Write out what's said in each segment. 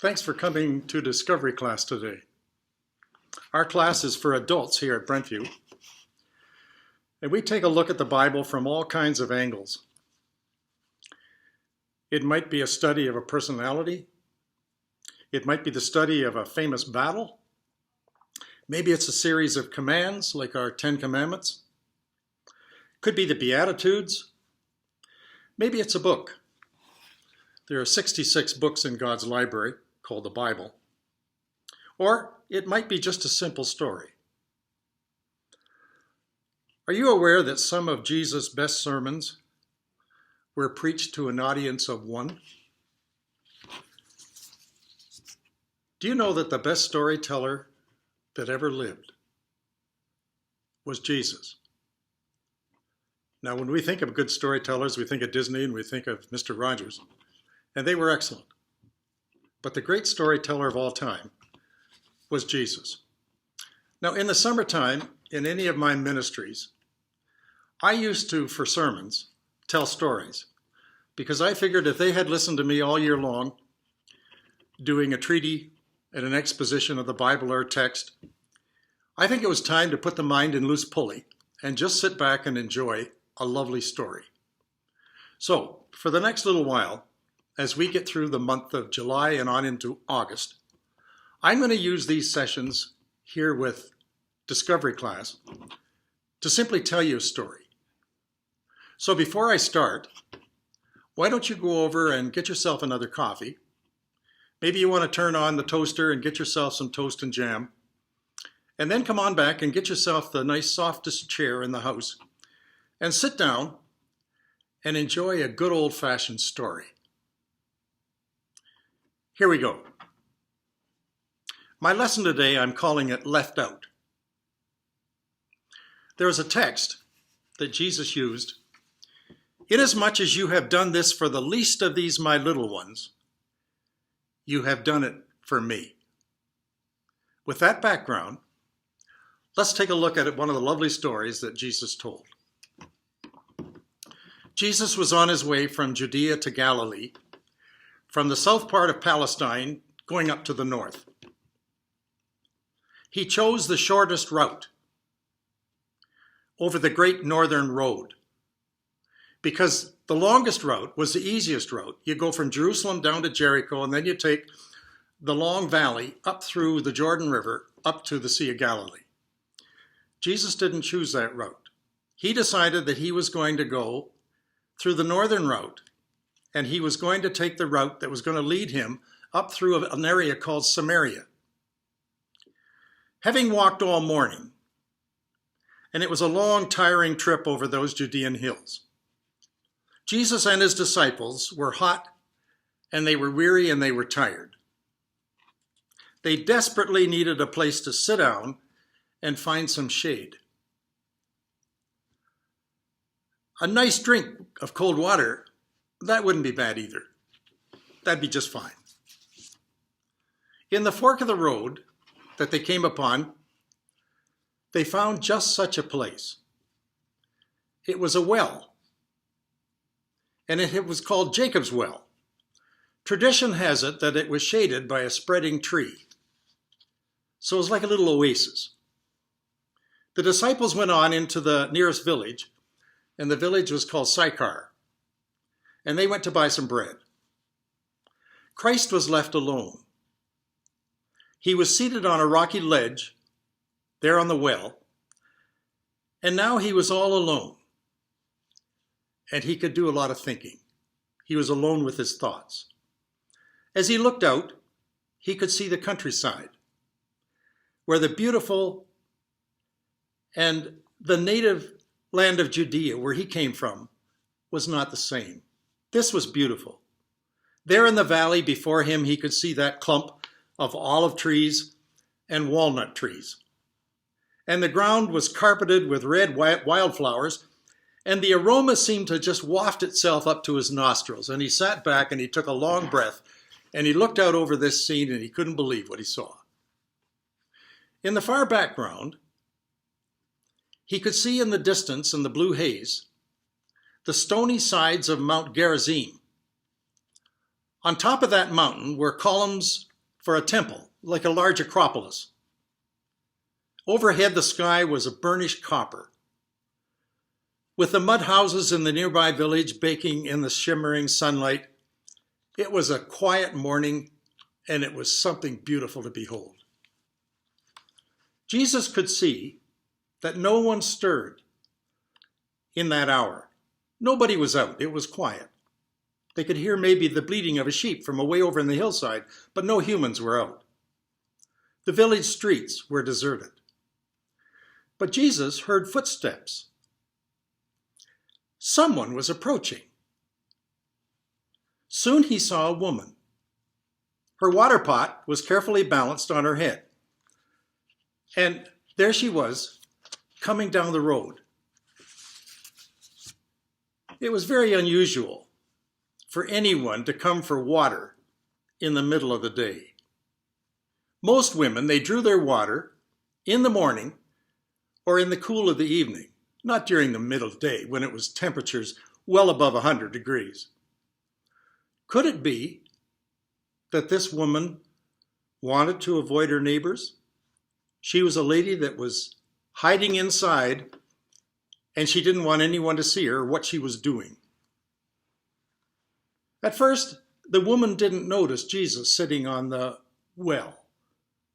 Thanks for coming to Discovery class today. Our class is for adults here at Brentview, and we take a look at the Bible from all kinds of angles. It might be a study of a personality. It might be the study of a famous battle. Maybe it's a series of commands like our 10 Commandments. Could be the Beatitudes. Maybe it's a book. There are 66 books in God's library called the Bible. Or it might be just a simple story. Are you aware that some of Jesus' best sermons were preached to an audience of one? Do you know that the best storyteller that ever lived was Jesus? Now, when we think of good storytellers, we think of Disney and we think of Mr. Rogers, and they were excellent. But the great storyteller of all time was Jesus. Now, in the summertime, in any of my ministries, I used to, for sermons, tell stories, because I figured if they had listened to me all year long, doing a treaty and an exposition of the Bible or text, I think it was time to put the mind in loose pulley and just sit back and enjoy a lovely story. So, for the next little while, as we get through the month of July and on into August, I'm going to use these sessions here with Discovery class to simply tell you a story. So before I start, why don't you go over and get yourself another coffee? Maybe you want to turn on the toaster and get yourself some toast and jam. And then come on back and get yourself the nice softest chair in the house and sit down and enjoy a good old-fashioned story. Here we go. My lesson today, I'm calling it Left Out. There is a text that Jesus used. Inasmuch as you have done this for the least of these my little ones, you have done it for me. With that background, let's take a look at one of the lovely stories that Jesus told. Jesus was on his way from Judea to Galilee, from the south part of Palestine going up to the north. He chose the shortest route over the great northern road, because the longest route was the easiest route. You go from Jerusalem down to Jericho, and then you take the long valley up through the Jordan River up to the Sea of Galilee. Jesus didn't choose that route. He decided that he was going to go through the northern route, and he was going to take the route that was going to lead him up through an area called Samaria. Having walked all morning, and it was a long, tiring trip over those Judean hills, Jesus and his disciples were hot, and they were weary, and they were tired. They desperately needed a place to sit down and find some shade. A nice drink of cold water, that wouldn't be bad either. That'd be just fine. In the fork of the road that they came upon, they found just such a place. It was a well, and it was called Jacob's Well. Tradition has it that it was shaded by a spreading tree, so it was like a little oasis. The disciples went on into the nearest village, and the village was called Sychar, and they went to buy some bread. Christ was left alone. He was seated on a rocky ledge there on the well, and now he was all alone, and he could do a lot of thinking. He was alone with his thoughts. As he looked out, he could see the countryside, where the beautiful and the native land of Judea, where he came from, was not the same. This was beautiful. There in the valley before him, he could see that clump of olive trees and walnut trees. And the ground was carpeted with red wildflowers, and the aroma seemed to just waft itself up to his nostrils. And he sat back and he took a long breath, and he looked out over this scene, and he couldn't believe what he saw. In the far background, he could see in the distance, in the blue haze, the stony sides of Mount Gerizim. On top of that mountain were columns for a temple, like a large acropolis. Overhead, the sky was a burnished copper, with the mud houses in the nearby village baking in the shimmering sunlight. It was a quiet morning, and it was something beautiful to behold. Jesus could see that no one stirred in that hour. Nobody was out. It was quiet. They could hear maybe the bleating of a sheep from away over in the hillside, but no humans were out. The village streets were deserted. But Jesus heard footsteps. Someone was approaching. Soon he saw a woman. Her water pot was carefully balanced on her head. And there she was, coming down the road. It was very unusual for anyone to come for water in the middle of the day. Most women, they drew their water in the morning or in the cool of the evening, not during the middle day when it was temperatures well above 100 degrees. Could it be that this woman wanted to avoid her neighbors? She was a lady that was hiding inside, and she didn't want anyone to see her or what she was doing. At first, the woman didn't notice Jesus sitting on the well,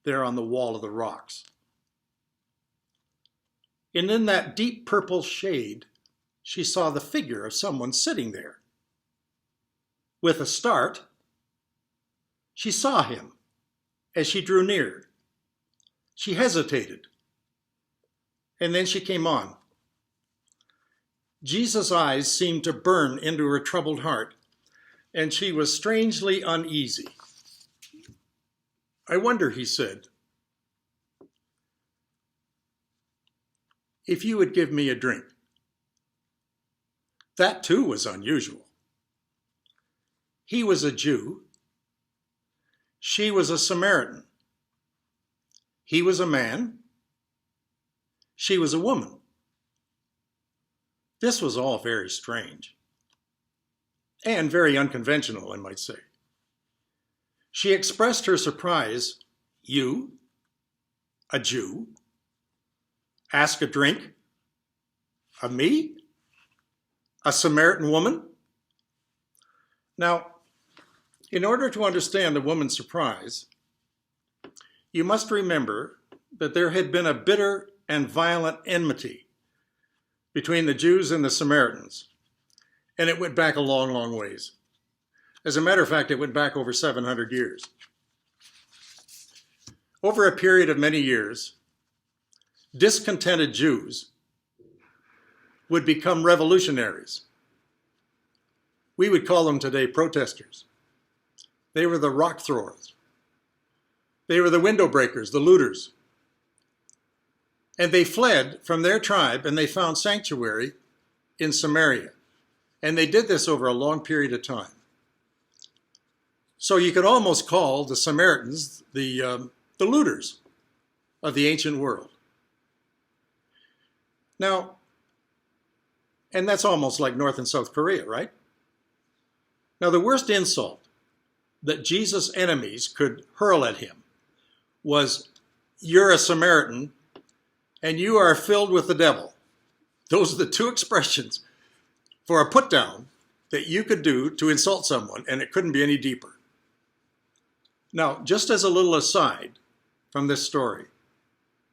there on the wall of the rocks. And in that deep purple shade, she saw the figure of someone sitting there. With a start, she saw him as she drew near. She hesitated, and then she came on. Jesus' eyes seemed to burn into her troubled heart, and she was strangely uneasy. "I wonder," he said, "if you would give me a drink." That too was unusual. He was a Jew. She was a Samaritan. He was a man. She was a woman. This was all very strange and very unconventional, I might say. She expressed her surprise. "You, a Jew, ask a drink of me, a Samaritan woman?" Now, in order to understand the woman's surprise, you must remember that there had been a bitter and violent enmity between the Jews and the Samaritans, and it went back a long, long ways. As a matter of fact, it went back over 700 years. Over a period of many years, discontented Jews would become revolutionaries. We would call them today protesters. They were the rock throwers. They were the window breakers, the looters. And they fled from their tribe and they found sanctuary in Samaria. And they did this over a long period of time. So you could almost call the Samaritans the looters of the ancient world. Now, and that's almost like North and South Korea, right? Now, the worst insult that Jesus' enemies could hurl at him was, "You're a Samaritan and you are filled with the devil." Those are the two expressions for a put down that you could do to insult someone, and it couldn't be any deeper. Now, just as a little aside from this story,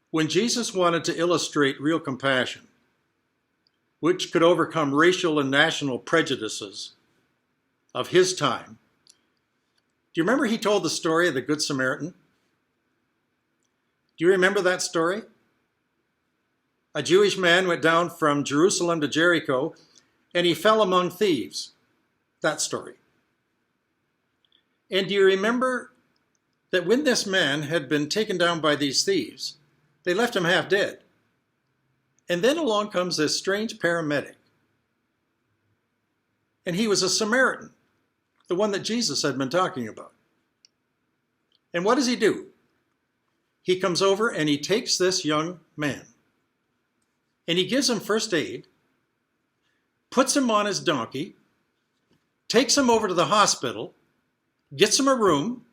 when Jesus wanted to illustrate real compassion, which could overcome racial and national prejudices of his time, do you remember he told the story of the Good Samaritan? Do you remember that story? A Jewish man went down from Jerusalem to Jericho, and he fell among thieves. That story. And do you remember that when this man had been taken down by these thieves, they left him half dead. And then along comes this strange paramedic. And he was a Samaritan, the one that Jesus had been talking about. And what does he do? He comes over and he takes this young man and he gives him first aid, puts him on his donkey, takes him over to the hospital, gets him a room,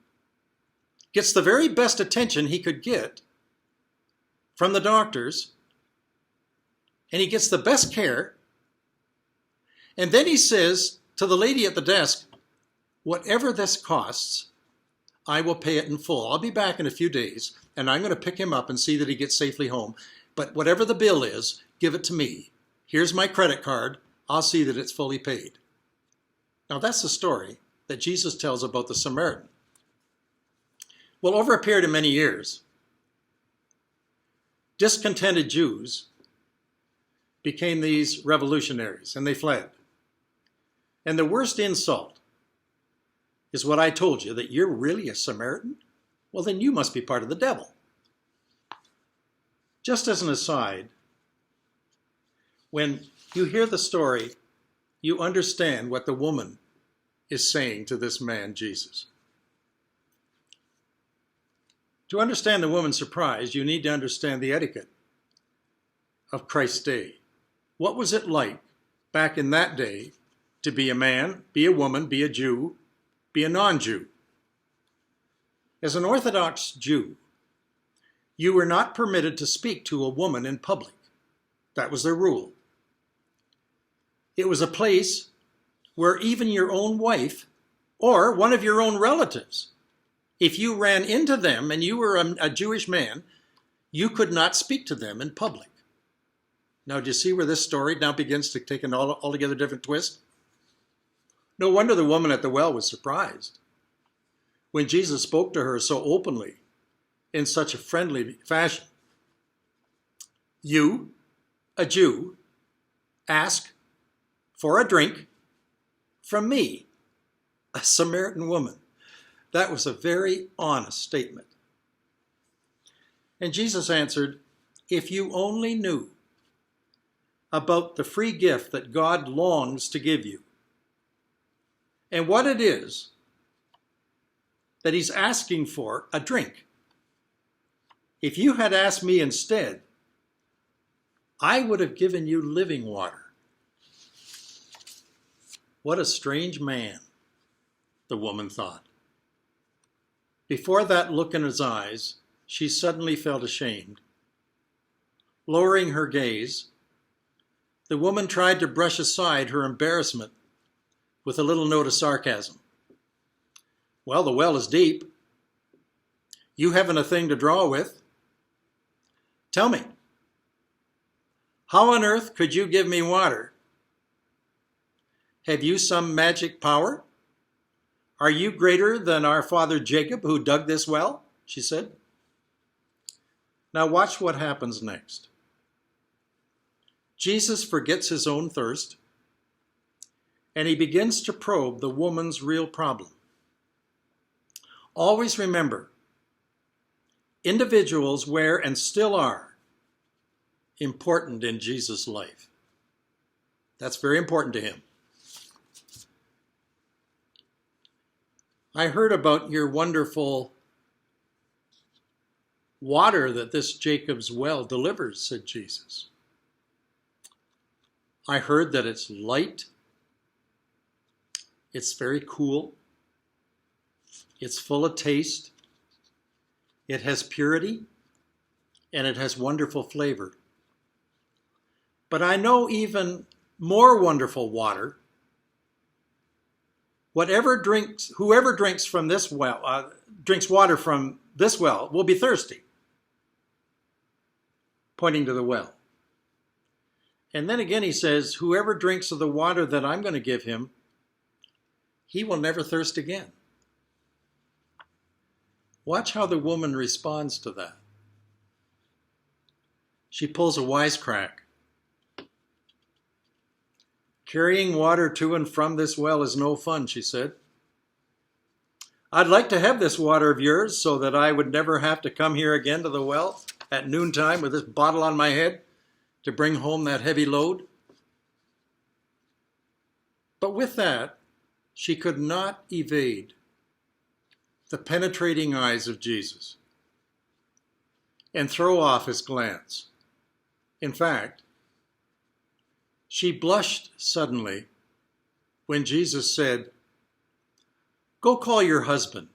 gets the very best attention he could get from the doctors, and he gets the best care. And then he says to the lady at the desk, whatever this costs, I will pay it in full. I'll be back in a few days, and I'm going to pick him up and see that he gets safely home. But whatever the bill is, give it to me. Here's my credit card. I'll see that it's fully paid. Now that's the story that Jesus tells about the Samaritan. Well, over a period of many years, discontented Jews became these revolutionaries, and they fled. And the worst insult is what I told you, that you're really a Samaritan? Well, then you must be part of the devil. Just as an aside, when you hear the story, you understand what the woman is saying to this man, Jesus. To understand the woman's surprise, you need to understand the etiquette of Christ's day. What was it like back in that day to be a man, be a woman, be a Jew, be a non-Jew? As an Orthodox Jew, you were not permitted to speak to a woman in public. That was their rule. It was a place where even your own wife or one of your own relatives, if you ran into them and you were a Jewish man, you could not speak to them in public. Now, do you see where this story now begins to take an altogether different twist? No wonder the woman at the well was surprised when Jesus spoke to her so openly in such a friendly fashion. You, a Jew, ask for a drink from me, a Samaritan woman. That was a very honest statement. And Jesus answered, if you only knew about the free gift that God longs to give you, and what it is that he's asking for, a drink. If you had asked me instead, I would have given you living water. What a strange man, the woman thought. Before that look in his eyes, she suddenly felt ashamed. Lowering her gaze, the woman tried to brush aside her embarrassment with a little note of sarcasm. Well, the well is deep. You haven't a thing to draw with. Tell me, how on earth could you give me water? Have you some magic power? Are you greater than our father Jacob who dug this well? She said. Now watch what happens next. Jesus forgets his own thirst, and he begins to probe the woman's real problem. Always remember, individuals were and still are important in Jesus' life. That's very important to him. I heard about your wonderful water that this Jacob's well delivers, said Jesus. I heard that it's light, it's very cool, it's full of taste, it has purity, and it has wonderful flavor. But I know even more wonderful water. Whoever drinks from this well, drinks water from this well, will be thirsty. Pointing to the well. And then again he says, whoever drinks of the water that I'm going to give him, he will never thirst again. Watch how the woman responds to that. She pulls a wisecrack. Carrying water to and from this well is no fun, she said. I'd like to have this water of yours so that I would never have to come here again to the well at noontime with this bottle on my head to bring home that heavy load. But with that, she could not evade the penetrating eyes of Jesus and throw off his glance. In fact, she blushed suddenly when Jesus said, "Go call your husband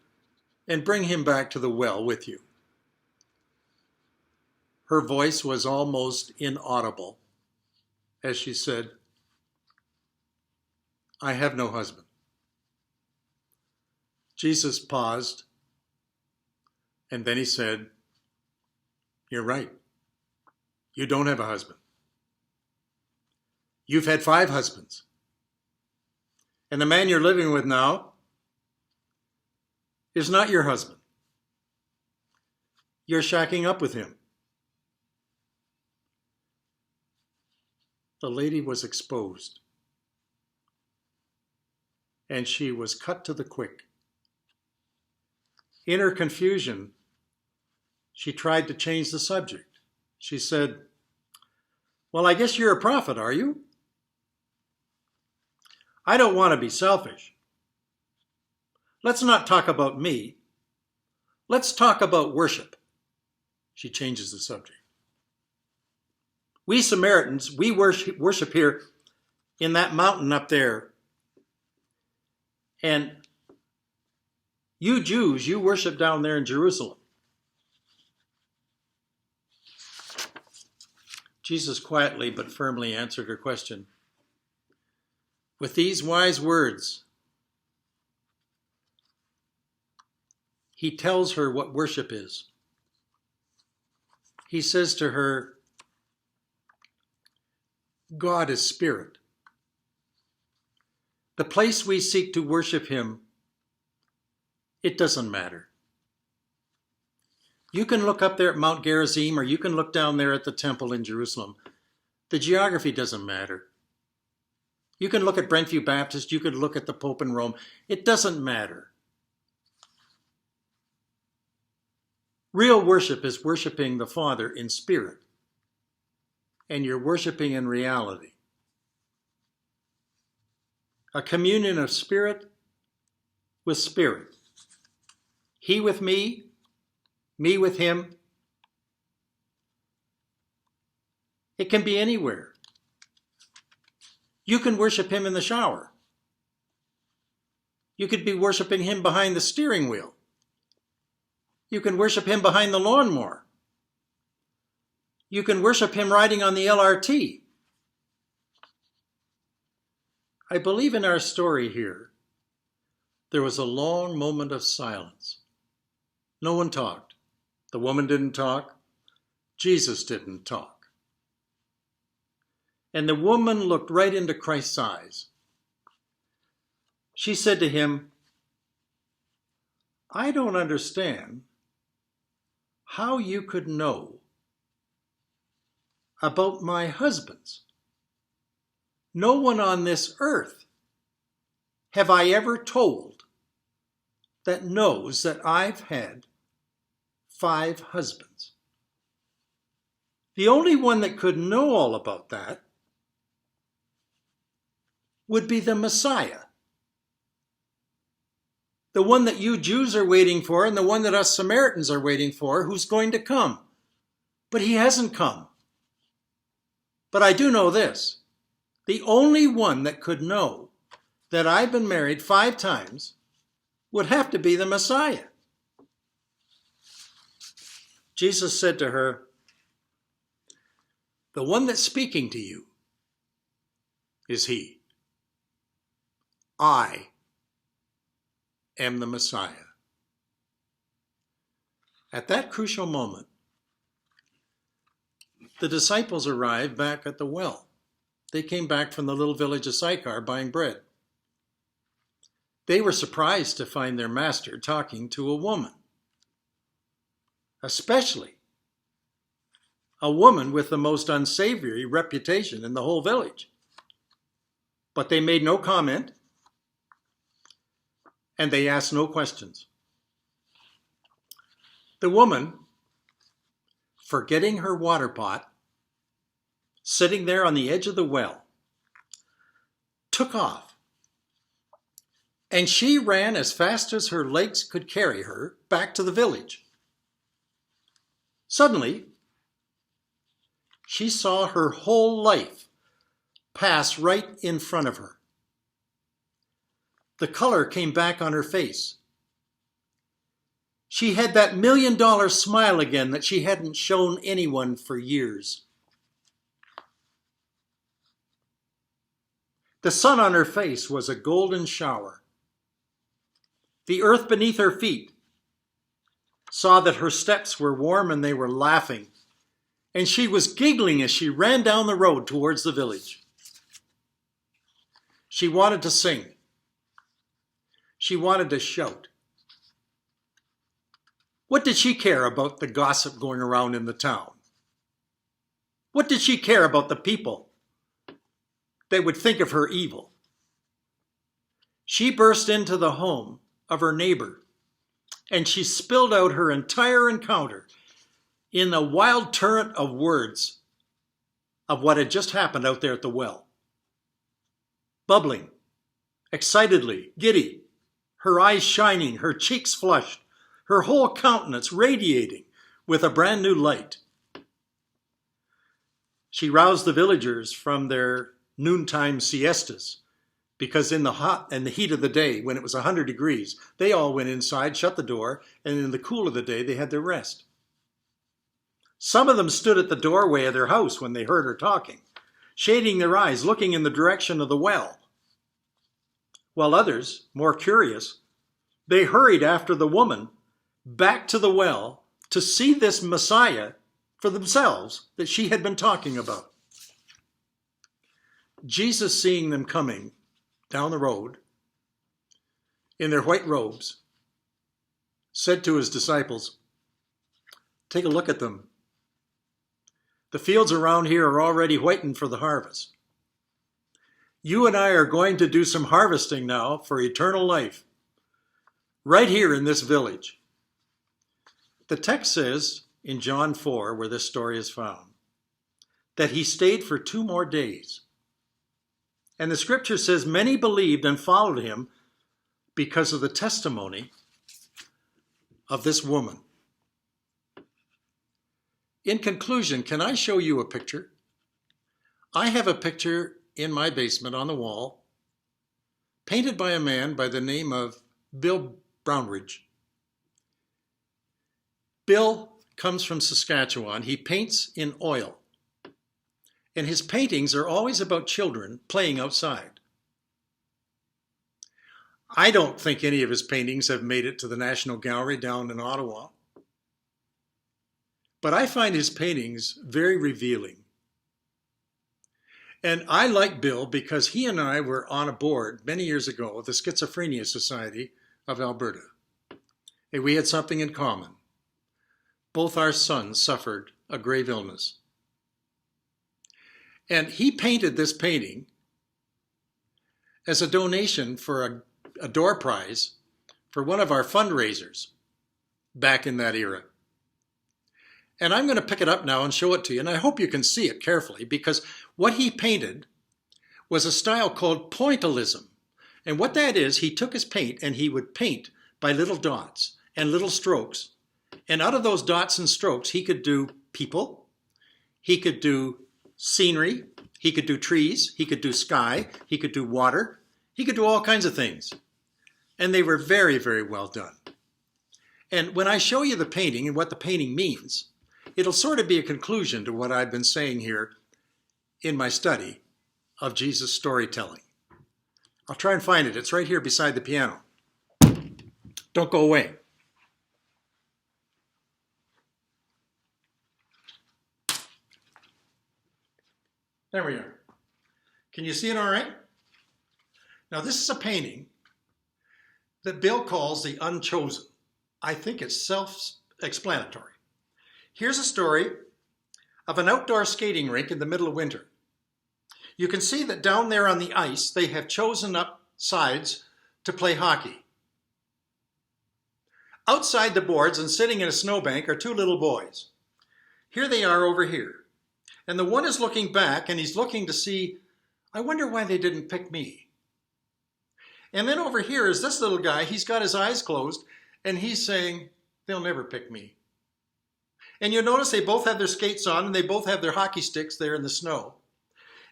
and bring him back to the well with you." Her voice was almost inaudible as she said, "I have no husband." Jesus paused, and then he said, "You're right. You don't have a husband. You've had 5 husbands. And the man you're living with now is not your husband. You're shacking up with him." The lady was exposed, and she was cut to the quick. In her confusion, she tried to change the subject. She said, "Well, I guess you're a prophet, are you? I don't want to be selfish. Let's not talk about me. Let's talk about worship." She changes the subject. "We Samaritans, we worship here in that mountain up there. And you Jews, you worship down there in Jerusalem." Jesus quietly but firmly answered her question with these wise words. He tells her what worship is. He says to her, "God is spirit. The place we seek to worship him, it doesn't matter. You can look up there at Mount Gerizim, or you can look down there at the temple in Jerusalem. The geography doesn't matter. You can look at Brentview Baptist, you could look at the Pope in Rome. It doesn't matter. Real worship is worshiping the Father in spirit, and you're worshiping in reality. A communion of spirit with spirit. He with me with him. It can be anywhere. You can worship him in the shower. You could be worshiping him behind the steering wheel. You can worship him behind the lawnmower. You can worship him riding on the LRT. I believe in our story here, there was a long moment of silence. No one talked. The woman didn't talk. Jesus didn't talk. And the woman looked right into Christ's eyes. She said to him, "I don't understand how you could know about my husbands. No one on this earth have I ever told that knows that I've had 5 husbands. The only one that could know all about that would be the Messiah. The one that you Jews are waiting for and the one that us Samaritans are waiting for, who's going to come. But he hasn't come. But I do know this. The only one that could know that I've been married 5 times would have to be the Messiah." Jesus said to her, "The one that's speaking to you is he. I am the Messiah." At that crucial moment, the disciples arrived back at the well. They came back from the little village of Sychar buying bread. They were surprised to find their master talking to a woman, especially a woman with the most unsavory reputation in the whole village. But they made no comment, and they asked no questions. The woman, forgetting her water pot, sitting there on the edge of the well, took off, and she ran as fast as her legs could carry her back to the village. Suddenly, she saw her whole life pass right in front of her. The color came back on her face. She had that $1,000,000 smile again that she hadn't shown anyone for years. The sun on her face was a golden shower. The earth beneath her feet saw that her steps were warm and they were laughing. And she was giggling as she ran down the road towards the village. She wanted to sing. She wanted to shout. What did she care about the gossip going around in the town? What did she care about the people that would think of her evil? She burst into the home of her neighbor, and she spilled out her entire encounter in a wild torrent of words of what had just happened out there at the well. Bubbling, excitedly, giddy, her eyes shining, her cheeks flushed, her whole countenance radiating with a brand new light. She roused the villagers from their noontime siestas, because in the heat of the day, when it was 100 degrees, they all went inside, shut the door, and in the cool of the day, they had their rest. Some of them stood at the doorway of their house when they heard her talking, shading their eyes, looking in the direction of the well. While others, more curious, they hurried after the woman back to the well to see this Messiah for themselves that she had been talking about. Jesus, seeing them coming down the road in their white robes, said to his disciples, "Take a look at them. The fields around here are already whitened for the harvest. You and I are going to do some harvesting now for eternal life, right here in this village." The text says in John 4, where this story is found, that he stayed for 2 more days. And the scripture says many believed and followed him because of the testimony of this woman. In conclusion, can I show you a picture? I have a picture in my basement on the wall, painted by a man by the name of Bill Brownridge. Bill comes from Saskatchewan. He paints in oil. And his paintings are always about children playing outside. I don't think any of his paintings have made it to the National Gallery down in Ottawa. But I find his paintings very revealing. And I like Bill because he and I were on a board many years ago of the Schizophrenia Society of Alberta. And we had something in common. Both our sons suffered a grave illness. And he painted this painting as a donation for a door prize for one of our fundraisers back in that era. And I'm going to pick it up now and show it to you. And I hope you can see it carefully, because what he painted was a style called pointillism. And what that is, he took his paint and he would paint by little dots and little strokes. And out of those dots and strokes, he could do people, he could do scenery, he could do trees, he could do sky, he could do water, he could do all kinds of things. And they were very, very well done. And when I show you the painting and what the painting means, it'll sort of be a conclusion to what I've been saying here in my study of Jesus' storytelling. I'll try and find it. It's right here beside the piano. Don't go away. There we are. Can you see it all right? Now, this is a painting that Bill calls The Unchosen. I think it's self-explanatory. Here's a story of an outdoor skating rink in the middle of winter. You can see that down there on the ice, they have chosen up sides to play hockey. Outside the boards and sitting in a snowbank are 2 little boys. Here they are over here. And the one is looking back and he's looking to see, I wonder why they didn't pick me. And then over here is this little guy. He's got his eyes closed and he's saying, they'll never pick me. And you notice they both have their skates on and they both have their hockey sticks there in the snow.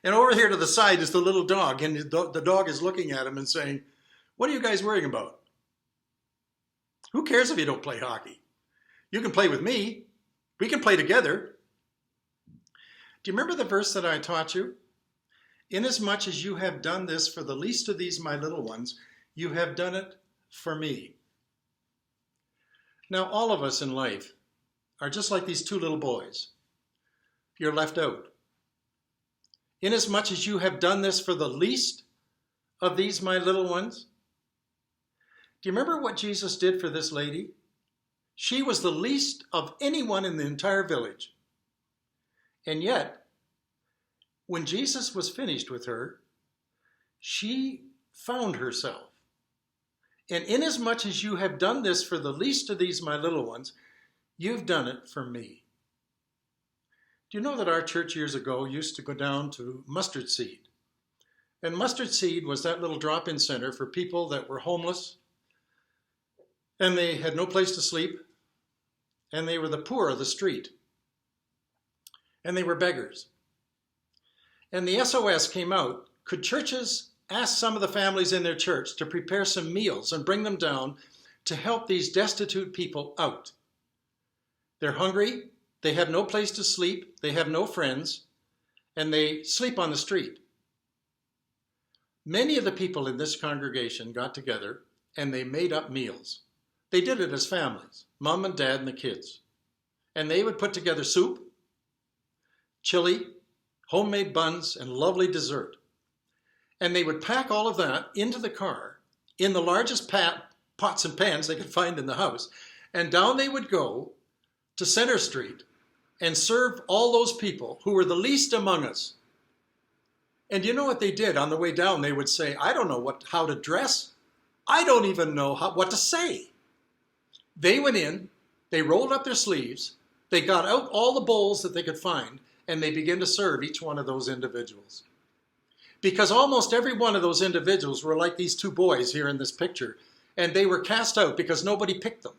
And over here to the side is the little dog, and the dog is looking at him and saying, what are you guys worrying about? Who cares if you don't play hockey? You can play with me. We can play together. Do you remember the verse that I taught you? Inasmuch as you have done this for the least of these my little ones, you have done it for me. Now, all of us in life are just like these two little boys. You're left out. Inasmuch as you have done this for the least of these my little ones. Do you remember what Jesus did for this lady? She was the least of anyone in the entire village. And yet, when Jesus was finished with her, she found herself. And inasmuch as you have done this for the least of these my little ones, you've done it for me. Do you know that our church years ago used to go down to Mustard Seed? And Mustard Seed was that little drop-in center for people that were homeless, and they had no place to sleep, and they were the poor of the street, and they were beggars. And the SOS came out. Could churches ask some of the families in their church to prepare some meals and bring them down to help these destitute people out? They're hungry, they have no place to sleep, they have no friends, and they sleep on the street. Many of the people in this congregation got together and they made up meals. They did it as families, mom and dad and the kids. And they would put together soup, chili, homemade buns, and lovely dessert. And they would pack all of that into the car in the largest pots and pans they could find in the house. And down they would go to Center Street and serve all those people who were the least among us. And you know what they did? On the way down, they would say, I don't know how to dress. I don't even know what to say. They went in, they rolled up their sleeves, they got out all the bowls that they could find, and they began to serve each one of those individuals. Because almost every one of those individuals were like these two boys here in this picture, and they were cast out because nobody picked them.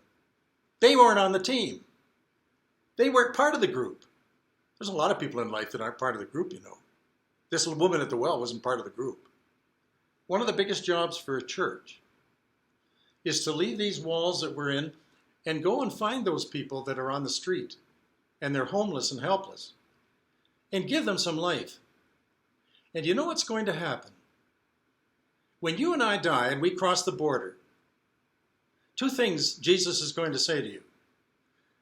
They weren't on the team. They weren't part of the group. There's a lot of people in life that aren't part of the group, you know. This woman at the well wasn't part of the group. One of the biggest jobs for a church is to leave these walls that we're in and go and find those people that are on the street and they're homeless and helpless and give them some life. And you know what's going to happen? When you and I die and we cross the border, two things Jesus is going to say to you.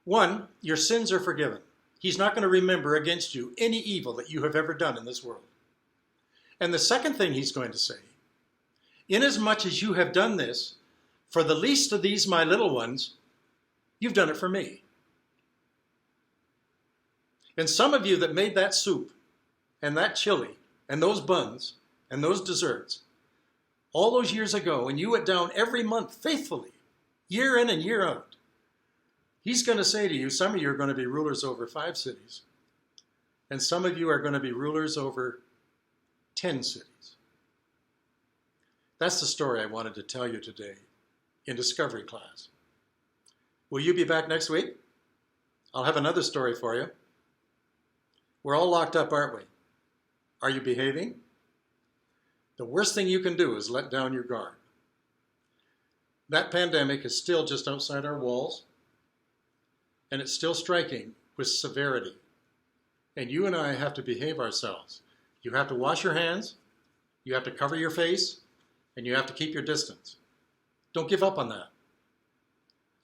One, your sins are forgiven. He's not going to remember against you any evil that you have ever done in this world. And the second thing he's going to say, inasmuch as you have done this for the least of these my little ones, you've done it for me. And some of you that made that soup and that chili and those buns and those desserts all those years ago, and you went down every month faithfully, year in and year out, he's going to say to you, some of you are going to be rulers over 5 cities, and some of you are going to be rulers over 10 cities. That's the story I wanted to tell you today in Discovery class. Will you be back next week? I'll have another story for you. We're all locked up, aren't we? Are you behaving? The worst thing you can do is let down your guard. That pandemic is still just outside our walls, and it's still striking with severity. And you and I have to behave ourselves. You have to wash your hands, you have to cover your face, and you have to keep your distance. Don't give up on that.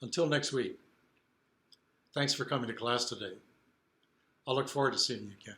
Until next week, thanks for coming to class today. I'll look forward to seeing you again.